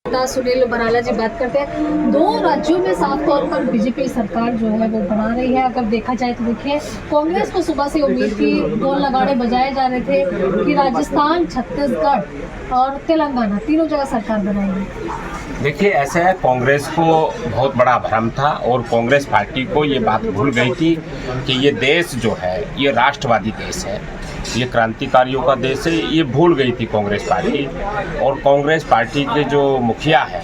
सुनील भराला जी बात करते हैं। दो राज्यों में साफ तौर पर बीजेपी सरकार जो है वो बना रही है। अगर देखा जाए तो देखिए, कांग्रेस को सुबह से उम्मीद की ढोल नगाड़े बजाए जा रहे थे कि राजस्थान, छत्तीसगढ़ और तेलंगाना तीनों जगह सरकार बनाएगी। देखिए, ऐसा है, कांग्रेस को बहुत बड़ा भ्रम था और कांग्रेस पार्टी को ये बात भूल गई थी कि ये देश जो है ये राष्ट्रवादी देश है, ये क्रांतिकारियों का देश है। ये भूल गई थी कांग्रेस पार्टी। और कांग्रेस पार्टी के जो मुखिया है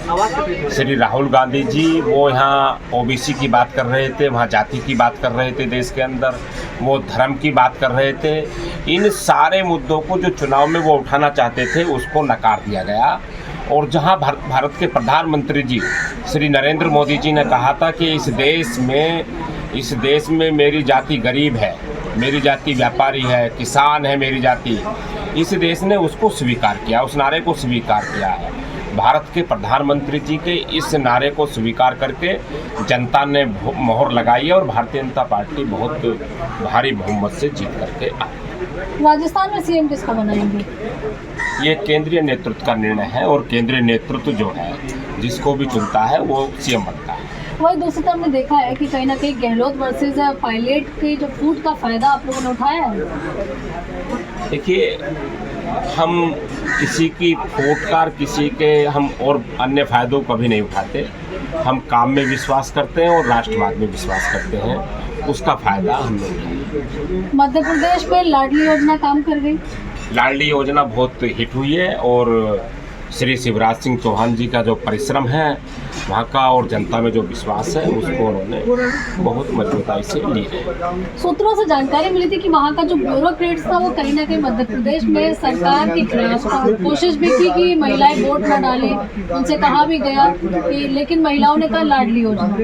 श्री राहुल गांधी जी, वो यहाँ ओबीसी की बात कर रहे थे, वहाँ जाति की बात कर रहे थे देश के अंदर, वो धर्म की बात कर रहे थे। इन सारे मुद्दों को जो चुनाव में वो उठाना चाहते थे उसको नकार दिया गया। और जहां भारत के प्रधानमंत्री जी श्री नरेंद्र मोदी जी ने कहा था कि इस देश में मेरी जाति गरीब है, मेरी जाति व्यापारी है, किसान है मेरी जाति, इस देश ने उसको स्वीकार किया, उस नारे को स्वीकार किया है। भारत के प्रधानमंत्री जी के इस नारे को स्वीकार करके जनता ने मोहर लगाई है और भारतीय जनता पार्टी बहुत भारी बहुमत से जीत करके आई। राजस्थान में सीएम किसका बनाएंगे? ये केंद्रीय नेतृत्व का निर्णय है और केंद्रीय नेतृत्व जो है जिसको भी चुनता है वो सीएम बनता है। वही दूसरी तरफ हमने देखा है कि कहीं ना कहीं गहलोत वर्सेस पायलट की जो फूट का फायदा आप लोगों ने उठाया है। देखिए, हम किसी की फूटकार, किसी के हम और अन्य फायदों कभी नहीं उठाते। हम काम में विश्वास करते हैं और राष्ट्रवाद में विश्वास करते हैं, उसका फायदा हम लोग। मध्य प्रदेश में लाडली योजना काम कर रही? लाडली योजना बहुत हिट हुई है और श्री शिवराज सिंह चौहान जी का जो परिश्रम है वहाँ का और जनता में जो विश्वास है उसको उन्होंने बहुत मजबूताई से लिया है। सूत्रों से जानकारी मिली थी कि वहाँ का जो ब्यूरोक्रेट्स था वो कहीं ना कहीं मध्य प्रदेश में सरकार के खिलाफ था। कोशिश भी की कि महिलाएं वोट न डालें, उनसे कहा भी गया कि, लेकिन महिलाओं ने कहा लाडली योजना।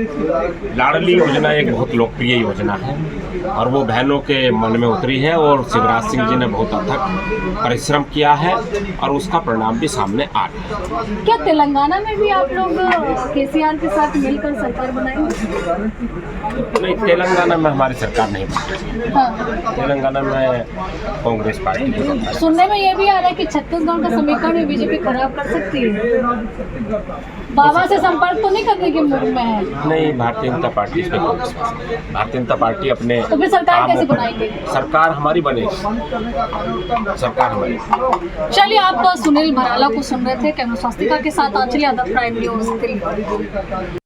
लाडली योजना एक बहुत लोकप्रिय योजना है और वो बहनों के मन में उतरी है और शिवराज सिंह जी ने बहुत अथक परिश्रम किया है और उसका परिणाम भी सामने आ रहा है। क्या तेलंगाना में भी आप लोग केसीआर के साथ मिलकर सरकार बनाएंगे? नहीं, तेलंगाना में हमारी सरकार नहीं बनेगी। हाँ। तेलंगाना में कांग्रेस पार्टी की। सुनने में ये भी आ रहा है कि छत्तीसगढ़ का समीकरण भी बीजेपी खराब कर सकती है। बाबा से संपर्क तो नहीं करने के मूड में है? नहीं, भारतीय जनता पार्टी इसमें कोई विश्वास नहीं। भारतीय जनता पार्टी अपने तो फिर सरकार कैसे बनाएंगे? सरकार हमारी बनेगी, सरकार हमारी। चलिए, आप सुनील भराला को सुन रहे थे। कैमरा स्वास्तिका के साथ आंचल यादव, प्राइम न्यूज़ दिल्ली।